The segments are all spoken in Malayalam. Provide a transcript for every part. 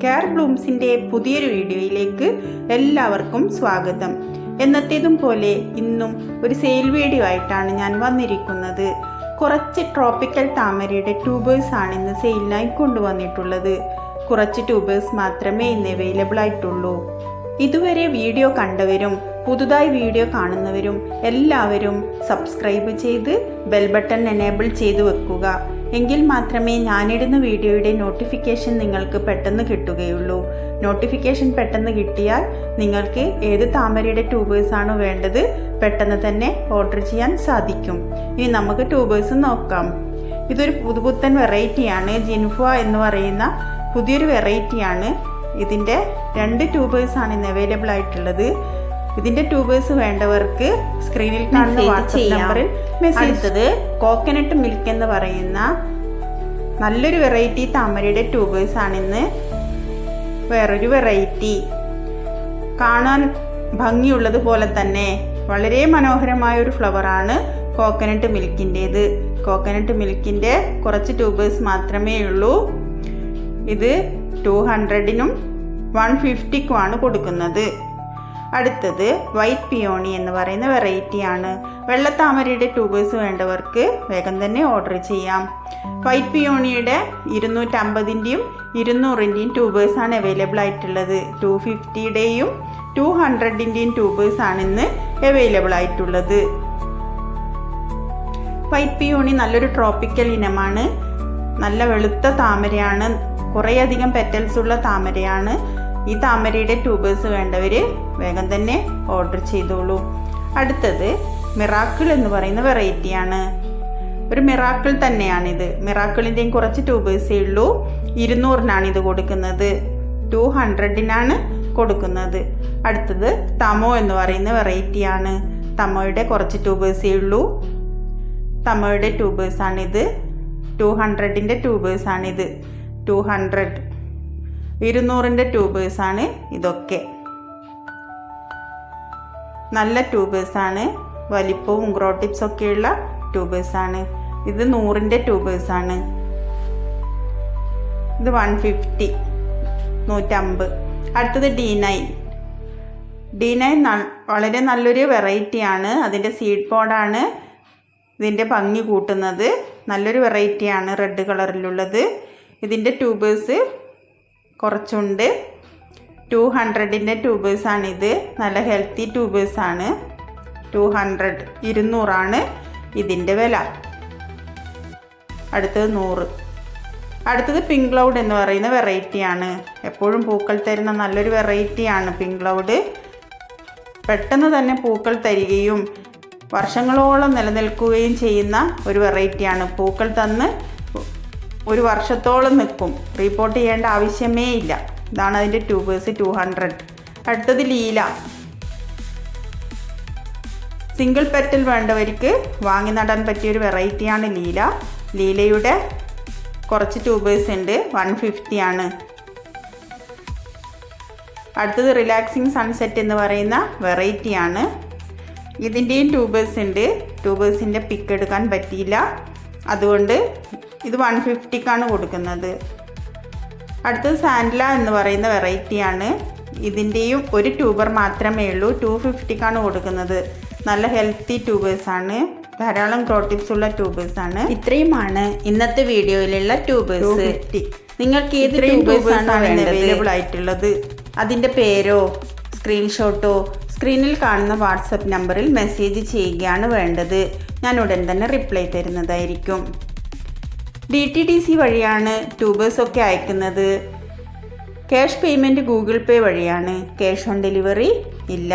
കെയർ ബ്ലൂംസിൻ്റെ പുതിയൊരു വീഡിയോയിലേക്ക് എല്ലാവർക്കും സ്വാഗതം. എന്നത്തേതും പോലെ ഇന്നും ഒരു സെയിൽ വീഡിയോ ആയിട്ടാണ് ഞാൻ വന്നിരിക്കുന്നത്. കുറച്ച് ട്രോപ്പിക്കൽ താമരയുടെ ട്യൂബേഴ്സ് ആണ് ഇന്ന് സെയിലിനായി കൊണ്ടുവന്നിട്ടുള്ളത്. കുറച്ച് ട്യൂബേഴ്സ് മാത്രമേ ഇന്ന് അവൈലബിൾ ആയിട്ടുള്ളൂ. ഇതുവരെ വീഡിയോ കണ്ടവരും പുതുതായി വീഡിയോ കാണുന്നവരും എല്ലാവരും സബ്സ്ക്രൈബ് ചെയ്ത് ബെൽ ബട്ടൺ എനേബിൾ ചെയ്ത് വെക്കുക. എങ്കിൽ മാത്രമേ ഞാനിടുന്ന വീഡിയോയുടെ നോട്ടിഫിക്കേഷൻ നിങ്ങൾക്ക് പെട്ടെന്ന് കിട്ടുകയുള്ളൂ. നോട്ടിഫിക്കേഷൻ പെട്ടെന്ന് കിട്ടിയാൽ നിങ്ങൾക്ക് ഏത് താമരയുടെ ട്യൂബേഴ്സ് ആണോ വേണ്ടത് പെട്ടെന്ന് തന്നെ ഓർഡർ ചെയ്യാൻ സാധിക്കും. ഇനി നമുക്ക് ട്യൂബേഴ്സ് നോക്കാം. ഇതൊരു പുതുപുത്തൻ വെറൈറ്റിയാണ്. ജിൻഫ എന്ന് പറയുന്ന പുതിയൊരു വെറൈറ്റിയാണ്. ഇതിൻ്റെ 2 ട്യൂബേഴ്സാണ് ഇന്ന് അവൈലബിൾ ആയിട്ടുള്ളത്. ഇതിൻ്റെ ട്യൂബേഴ്സ് വേണ്ടവർക്ക് സ്ക്രീനിൽ കാണുന്ന വാട്സാപ്പ് നമ്പറിൽ മെസ്സേജ്. കോക്കനട്ട് മിൽക്ക് എന്ന് പറയുന്ന നല്ലൊരു വെറൈറ്റി താമരയുടെ ട്യൂബേഴ്സ് ആണിന്ന്. വേറൊരു വെറൈറ്റി കാണാൻ ഭംഗിയുള്ളത് പോലെ തന്നെ വളരെ മനോഹരമായ ഒരു ഫ്ലവറാണ് കോക്കനട്ട് മിൽക്കിൻ്റേത്. കോക്കനട്ട് മിൽക്കിൻ്റെ കുറച്ച് ട്യൂബേഴ്സ് മാത്രമേ ഉള്ളൂ. ഇത് 200-നും 150-ക്കുമാണ് കൊടുക്കുന്നത്. അടുത്തത് വൈറ്റ് പിയോണി എന്ന് പറയുന്ന വെറൈറ്റിയാണ്. വെള്ളത്താമരയുടെ ട്യൂബേഴ്സ് വേണ്ടവർക്ക് വേഗം തന്നെ ഓർഡർ ചെയ്യാം. വൈറ്റ് പിയോണിയുടെ 250-ൻ്റെയും 200-ൻ്റെയും ട്യൂബേഴ്സാണ് അവൈലബിൾ ആയിട്ടുള്ളത്. 250-യുടെയും 200-ൻ്റെയും ട്യൂബേഴ്സാണ് ഇന്ന് അവൈലബിൾ ആയിട്ടുള്ളത്. വൈറ്റ് പിയോണി നല്ലൊരു ട്രോപ്പിക്കൽ ഇനമാണ്. നല്ല വെളുത്ത താമരയാണ്. കുറേയധികം പെറ്റൽസ് ഉള്ള താമരയാണ്. ഈ താമരയുടെ ട്യൂബേഴ്സ് വേണ്ടവർ വേഗം തന്നെ ഓർഡർ ചെയ്തോളൂ. അടുത്തത് മിറാക്കിൾ എന്ന് പറയുന്ന വെറൈറ്റിയാണ്. ഒരു മിറാക്കിൾ തന്നെയാണിത്. മിറാക്കിളിൻ്റെയും കുറച്ച് ട്യൂബേഴ്സേ ഉള്ളൂ. 200-നാണ് ഇത് കൊടുക്കുന്നത്. 200-നാണ് കൊടുക്കുന്നത്. അടുത്തത് തമോ എന്ന് പറയുന്ന വെറൈറ്റിയാണ്. തമോയുടെ കുറച്ച് ട്യൂബേഴ്സേ ഉള്ളൂ. തമോയുടെ ട്യൂബേഴ്സാണിത്. 200-ൻ്റെ ട്യൂബേഴ്സാണിത്. 200 200-ൻ്റെ ട്യൂബേഴ്സാണ് ഇതൊക്കെ. നല്ല ട്യൂബേഴ്സാണ്. വലിപ്പവും ഗ്രോ ടിപ്സൊക്കെയുള്ള ട്യൂബേഴ്സാണ്. ഇത് 100-ൻ്റെ ട്യൂബേഴ്സാണ്. ഇത് 150 150. അടുത്തത് D9 വളരെ നല്ലൊരു വെറൈറ്റിയാണ്. അതിൻ്റെ സീഡ് പോഡാണ് ഇതിൻ്റെ ഭംഗി കൂട്ടുന്നത്. നല്ലൊരു വെറൈറ്റിയാണ് റെഡ് കളറിലുള്ളത്. ഇതിൻ്റെ ട്യൂബേഴ്സ് കുറച്ചുണ്ട്. 200-ൻ്റെ ട്യൂബേഴ്സാണിത്. നല്ല ഹെൽത്തി ട്യൂബേഴ്സാണ്. 200 ഇതിൻ്റെ വില. അടുത്തത് 100. അടുത്തത് പിങ്ക് ക്ലൗഡ് എന്ന് പറയുന്ന വെറൈറ്റിയാണ്. എപ്പോഴും പൂക്കൾ തരുന്ന നല്ലൊരു വെറൈറ്റിയാണ് പിങ്ക് ക്ലൗഡ്. പെട്ടെന്ന് തന്നെ പൂക്കൾ തരികയും വർഷങ്ങളോളം നിലനിൽക്കുകയും ചെയ്യുന്ന ഒരു വെറൈറ്റിയാണ്. പൂക്കൾ തന്ന് ഒരു വർഷത്തോളം നിൽക്കും. റീപോർട്ട് ചെയ്യേണ്ട ആവശ്യമേ ഇല്ല. ഇതാണ് അതിൻ്റെ ട്യൂബേഴ്സ്. 200. അടുത്തത് ലീല. സിംഗിൾ പെറ്റൽ വേണ്ടവർക്ക് വാങ്ങി നടാൻ പറ്റിയൊരു വെറൈറ്റിയാണ് ലീല. ലീലയുടെ കുറച്ച് ട്യൂബേഴ്സ് ഉണ്ട്. 150 അടുത്തത് റിലാക്സിങ് സൺസെറ്റ് എന്ന് പറയുന്ന വെറൈറ്റിയാണ്. ഇതിൻ്റെയും ട്യൂബേഴ്സ് ഉണ്ട്. ട്യൂബേഴ്സിൻ്റെ പിക്ക് എടുക്കാൻ പറ്റിയില്ല. അതുകൊണ്ട് ഇത് 150-ക്കാണ് കൊടുക്കുന്നത്. അടുത്തത് സാൻഡ്ല എന്ന് പറയുന്ന വെറൈറ്റിയാണ്. ഇതിൻ്റെയും ഒരു ട്യൂബർ മാത്രമേ ഉള്ളൂ. 250-ക്കാണ് കൊടുക്കുന്നത്. നല്ല ഹെൽത്തി ട്യൂബേഴ്സാണ്. ധാരാളം ഗ്രോ ടിപ്സ് ഉള്ള ട്യൂബേഴ്സാണ്. ഇത്രയുമാണ് ഇന്നത്തെ വീഡിയോയിലുള്ള ട്യൂബേഴ്സ്. നിങ്ങൾക്ക് ഏത് ട്യൂബേഴ്സാണ് അവൈലബിൾ ആയിട്ടുള്ളത് അതിൻ്റെ പേരോ സ്ക്രീൻഷോട്ടോ സ്ക്രീനിൽ കാണുന്ന വാട്സപ്പ് നമ്പറിൽ മെസ്സേജ് ചെയ്യുകയാണ് വേണ്ടത്. ഞാൻ ഉടൻ തന്നെ റിപ്ലൈ തരുന്നതായിരിക്കും. DTDC വഴിയാണ് ട്യൂബേഴ്സൊക്കെ അയക്കുന്നത്. ക്യാഷ് പേയ്മെൻറ്റ് ഗൂഗിൾ പേ വഴിയാണ്. ക്യാഷ് ഓൺ ഡെലിവറി ഇല്ല.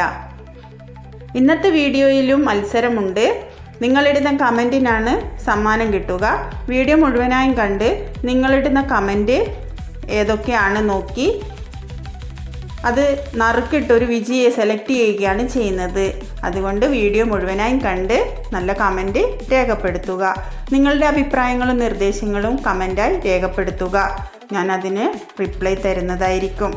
ഇന്നത്തെ വീഡിയോയിലും മത്സരമുണ്ട്. നിങ്ങളിടുന്ന കമൻറ്റിനാണ് സമ്മാനം കിട്ടുക. വീഡിയോ മുഴുവനായും കണ്ട് നിങ്ങളിടുന്ന കമൻറ്റ് ഏതൊക്കെയാണ് നോക്കി അത് നറുക്കിട്ടൊരു വിജയിയെ സെലക്ട് ചെയ്യുകയാണ് ചെയ്യുന്നത്. അതുകൊണ്ട് വീഡിയോ മുഴുവനായും കണ്ട് നല്ല കമൻറ്റ് രേഖപ്പെടുത്തുക. നിങ്ങളുടെ അഭിപ്രായങ്ങളും നിർദ്ദേശങ്ങളും കമൻറ്റായി രേഖപ്പെടുത്തുക. ഞാനതിന് റിപ്ലൈ തരുന്നതായിരിക്കും.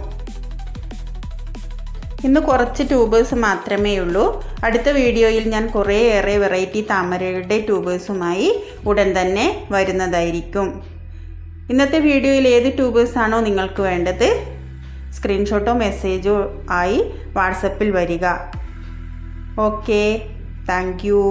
ഇന്ന് കുറച്ച് ട്യൂബേഴ്സ് മാത്രമേ ഉള്ളൂ. അടുത്ത വീഡിയോയിൽ ഞാൻ കുറേയേറെ വെറൈറ്റി താമരയുടെ ട്യൂബേഴ്സുമായി ഉടൻ തന്നെ വരുന്നതായിരിക്കും. ഇന്നത്തെ വീഡിയോയിൽ ഏത് ട്യൂബേഴ്സാണോ നിങ്ങൾക്ക് വേണ്ടത് സ്ക്രീൻഷോട്ടോ മെസ്സേജോ ആയി വാട്സപ്പിൽ വരിക. Okay, thank you.